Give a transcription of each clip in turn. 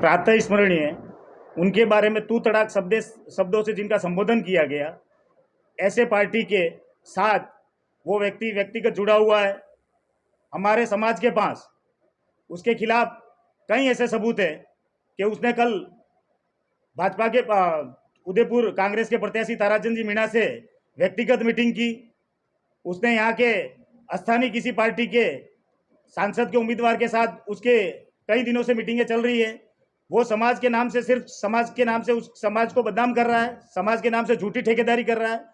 प्रातः स्मरणीय, उनके बारे में तू तड़ाक शब्दों से जिनका संबोधन किया गया, ऐसे पार्टी के साथ वो व्यक्तिगत जुड़ा हुआ है हमारे समाज के पास, उसके खिलाफ कई ऐसे सबूत हैं कि उसने कल भाजपा के उदयपुर कांग्रेस के प्रत्याशी ताराचंद जी मीणा से व्यक्तिगत मीटिंग की। उसने यहाँ के स्थानीय किसी पार्टी के सांसद के उम्मीदवार के साथ उसके कई दिनों से मीटिंगें चल रही है। वो समाज के नाम से, सिर्फ समाज के नाम से उस समाज को बदनाम कर रहा है, समाज के नाम से झूठी ठेकेदारी कर रहा है।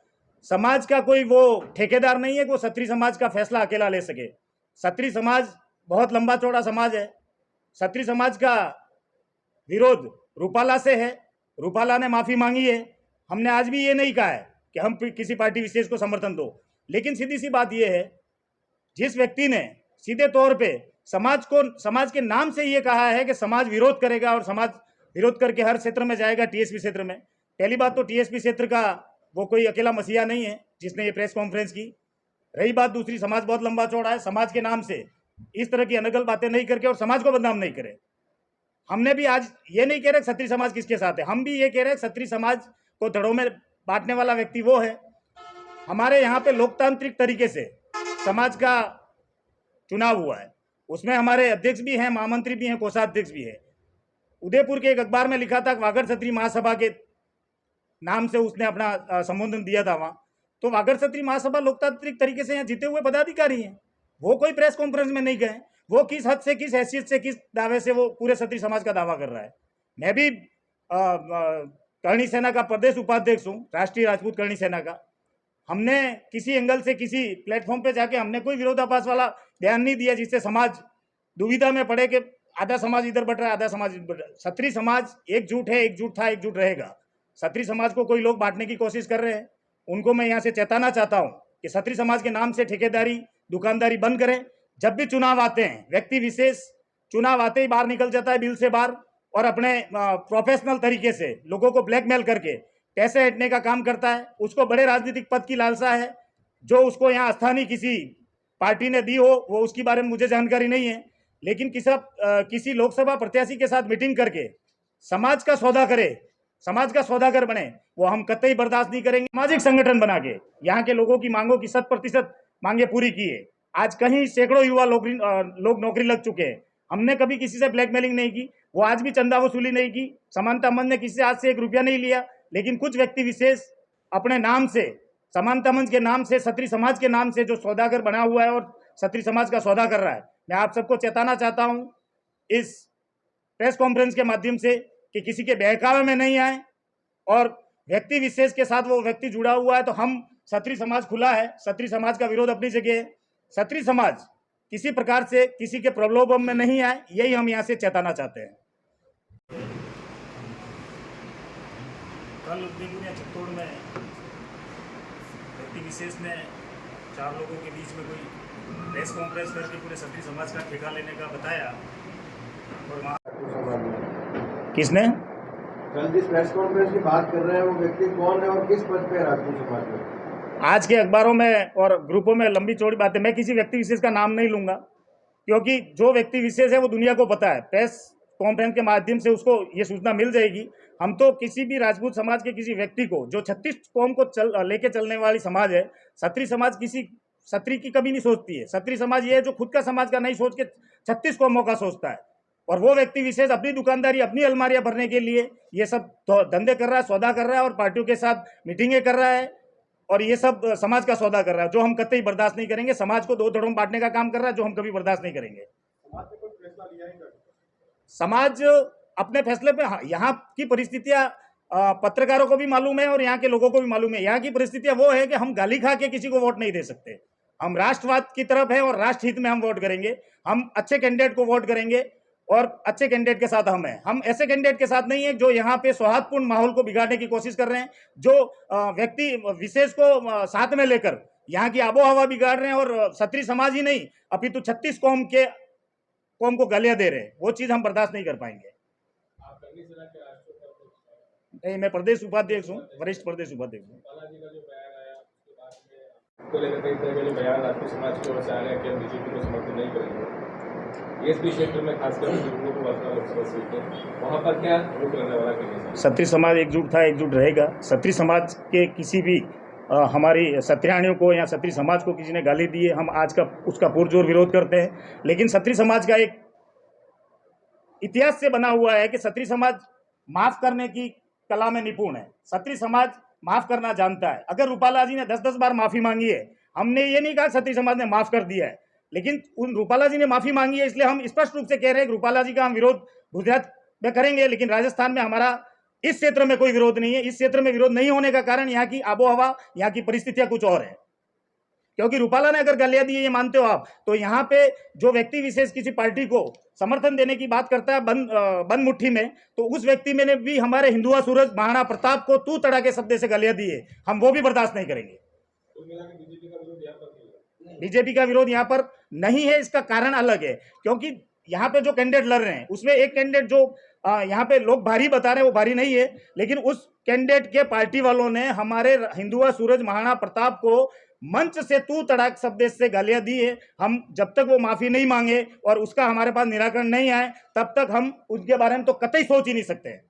समाज का कोई वो ठेकेदार नहीं है कि वो क्षत्रिय समाज का फैसला अकेला ले सके। क्षत्रिय समाज बहुत लंबा चौड़ा समाज है। क्षत्रिय समाज का विरोध रूपाला से है, रूपाला ने माफी मांगी है। हमने आज भी ये नहीं कहा है कि हम किसी पार्टी विशेष को समर्थन दो, लेकिन सीधी सी बात यह है, जिस व्यक्ति ने सीधे तौर पे समाज के नाम से ये कहा है कि समाज विरोध करेगा और समाज विरोध करके हर क्षेत्र में जाएगा, टीएसपी क्षेत्र में। पहली बात तो टीएसपी क्षेत्र का वो कोई अकेला मसीहा नहीं है जिसने ये प्रेस कॉन्फ्रेंस की। रही बात दूसरी, समाज बहुत लंबा चौड़ा है। समाज के नाम से इस तरह की अनगल बातें नहीं करके और समाज को बदनाम नहीं करे। हमने भी आज ये नहीं कह रहे क्षत्रिय समाज किसके साथ है, हम भी ये कह रहे हैं क्षत्रिय समाज को धड़ों में बांटने वाला व्यक्ति वो है। हमारे यहाँ पे लोकतांत्रिक तरीके से समाज का चुनाव हुआ है, उसमें हमारे अध्यक्ष भी हैं, महामंत्री भी हैं, कोषाध्यक्ष भी है। उदयपुर के एक अखबार में लिखा था वागड़ क्षत्रिय महासभा के नाम से उसने अपना संबोधन दिया था वहां। तो वागड़ क्षत्रिय महासभा लोकतांत्रिक तरीके से यहाँ जीते हुए पदाधिकारी हैं, वो कोई प्रेस कॉन्फ्रेंस में नहीं गए। वो किस हद से, किस हैसियत से, किस दावे से वो पूरे क्षत्रिय समाज का दावा कर रहा है। मैं भी करणी सेना का प्रदेश उपाध्यक्ष हूँ, राष्ट्रीय राजपूत करणी सेना का। हमने किसी एंगल से, किसी प्लेटफॉर्म पे जाके हमने कोई विरोधाभास वाला बयान नहीं दिया जिससे समाज दुविधा में पड़े कि आधा समाज इधर बढ़ रहा है, आधा समाज इधर बढ़ रहा है। क्षत्रिय समाज एकजुट है, एकजुट था, एकजुट रहेगा। क्षत्रिय समाज को कोई लोग बांटने की कोशिश कर रहे हैं, उनको मैं यहाँ से चेताना चाहता हूँ कि क्षत्रिय समाज के नाम से ठेकेदारी, दुकानदारी बंद करें। जब भी चुनाव आते हैं, व्यक्ति विशेष चुनाव आते ही बाहर निकल जाता है बिल से बाहर और अपने प्रोफेशनल तरीके से लोगों को ब्लैकमेल करके पैसे हटने का काम करता है। उसको बड़े राजनीतिक पद की लालसा है, जो उसको यहाँ स्थानीय किसी पार्टी ने दी हो, वो उसके बारे में मुझे जानकारी नहीं है। लेकिन किसी लोकसभा प्रत्याशी के साथ मीटिंग करके समाज का सौदा करे, समाज का सौदागर बने, वो हम कतई बर्दाश्त नहीं करेंगे। सामाजिक संगठन बना के यहाँ के लोगों की मांगों की 100% मांगे पूरी की है। आज कहीं सैकड़ों युवा लोग नौकरी लग चुके हैं। हमने कभी किसी से ब्लैकमेलिंग नहीं की, वो आज भी चंदा वसूली नहीं की। समानता मंच ने किसी से आज से 1 रुपया नहीं लिया। लेकिन कुछ व्यक्ति विशेष अपने नाम से, समानता मंच के नाम से, क्षत्रिय समाज के नाम से जो सौदागर बना हुआ है और क्षत्रिय समाज का सौदा कर रहा है, मैं आप सबको चेताना चाहता हूं इस प्रेस कॉन्फ्रेंस के माध्यम से कि किसी के बहकावे में नहीं आए और व्यक्ति विशेष के साथ वो व्यक्ति जुड़ा हुआ है तो हम, क्षत्रिय समाज खुला है, क्षत्रिय समाज का विरोध अपनी जगह है। क्षत्रिय समाज किसी प्रकार से किसी के प्रलोभन में नहीं आए, यही हम यहाँ से चेताना चाहते हैं। कल उदयपुर या चित्तौड़ में व्यक्ति विशेष ने 4 लोगों के बीच में कोई प्रेस कॉन्फ्रेंस करके पूरे क्षत्रिय समाज का ठेका लेने का बताया। और वहाँ किसने कल जिस प्रेस कॉन्फ्रेंस की बात कर रहे हैं वो व्यक्ति कौन है और किस पद पे है राजपूत समाज में? आज के अखबारों में और ग्रुपों में लंबी चौड़ी बातें, मैं किसी व्यक्ति विशेष का नाम नहीं लूंगा, क्योंकि जो व्यक्ति विशेष है वो दुनिया को पता है। प्रेस कॉन्फ्रेंस के माध्यम से उसको ये सूचना मिल जाएगी। हम तो किसी भी राजपूत समाज के किसी व्यक्ति को, जो 36 कौम को लेके चलने वाली समाज है, क्षत्रिय समाज किसी क्षत्रिय की कभी नहीं सोचती है। क्षत्रिय समाज ये है जो खुद का समाज का नहीं सोच के 36 कौमों का सोचता है। और वो व्यक्ति विशेष अपनी दुकानदारी, अपनी अलमारियां भरने के लिए ये सब धंधे कर रहा है, सौदा कर रहा है और पार्टियों के साथ मीटिंगें कर रहा है और ये सब समाज का सौदा कर रहा है, जो हम कतई बर्दाश्त नहीं करेंगे। समाज को 2 धड़ों में बांटने का काम कर रहा है, जो हम कभी बर्दाश्त नहीं करेंगे। समाज अपने फैसले पे, यहाँ की परिस्थितियां पत्रकारों को भी मालूम है और यहाँ के लोगों को भी मालूम है। यहाँ की परिस्थितियां वो है कि हम गाली खा के किसी को वोट नहीं दे सकते। हम राष्ट्रवाद की तरफ है और राष्ट्रहित में हम वोट करेंगे। हम अच्छे कैंडिडेट को वोट करेंगे और अच्छे कैंडिडेट के साथ हम हैं। हम ऐसे कैंडिडेट के साथ नहीं है जो यहाँ पे सौहार्दपूर्ण माहौल को बिगाड़ने की कोशिश कर रहे हैं, जो व्यक्ति विशेष को साथ में लेकर यहाँ की आबो हवा बिगाड़ रहे हैं और क्षत्रिय समाज ही नहीं अपितु 36 कौम को गालियां दे रहे हैं। वो चीज हम बर्दाश्त नहीं कर पाएंगे। नहीं, मैं प्रदेश उपाध्यक्ष हूँ, वरिष्ठ प्रदेश उपाध्यक्ष हूँ। एसपी क्षेत्र में खासकर बुजुर्गों को वर्षा लोकसभा सीट है, वहाँ पर क्या रुख रहने वाला है? क्षत्रिय समाज एकजुट था, एकजुट रहेगा। क्षत्रिय समाज के किसी भी हमारी क्षत्रियाणियों को या क्षत्रिय समाज को किसी ने गाली दी है, हम आज का उसका पुरजोर विरोध करते हैं। लेकिन क्षत्रिय समाज का एक इतिहास से बना हुआ है कि क्षत्रिय समाज माफ करने की कला में निपुण है। क्षत्रिय समाज माफ करना जानता है। अगर रूपाला जी ने 10-10 बार माफी मांगी है, हमने ये नहीं कहा क्षत्रिय समाज ने माफ कर दिया है, लेकिन उन रूपाला जी ने माफी मांगी है, इसलिए हम स्पष्ट रूप से कह रहे हैं कि रूपाला जी का हम विरोध गुजरात में करेंगे, लेकिन राजस्थान में हमारा इस क्षेत्र में कोई विरोध नहीं है। इस क्षेत्र में विरोध नहीं होने का कारण यहाँ की आबोहवा, यहाँ की परिस्थितियां कुछ और है। क्योंकि रूपाला ने अगर गालियां दी है, ये मानते हो आप, तो यहाँ पे जो व्यक्ति विशेष किसी पार्टी को समर्थन देने की बात करता है बंद मुट्ठी में, तो उस व्यक्ति में ने भी हमारे हिंदुआ सूरज महाराणा प्रताप को तू तड़ाके शब्द से गालियां दी है, हम वो भी बर्दाश्त नहीं करेंगे। बीजेपी का विरोध यहाँ पर नहीं है, इसका कारण अलग है। क्योंकि यहाँ पे जो कैंडिडेट लड़ रहे हैं उसमें एक कैंडिडेट जो यहाँ पे लोग भारी बता रहे हैं वो भारी नहीं है, लेकिन उस कैंडिडेट के पार्टी वालों ने हमारे हिंदुआ सूरज महाराणा प्रताप को मंच से तू तड़ाक शब्द से गालियां दी है। हम जब तक वो माफी नहीं मांगे और उसका हमारे पास निराकरण नहीं आए, तब तक हम उनके बारे में तो कतई सोच ही नहीं सकते हैं।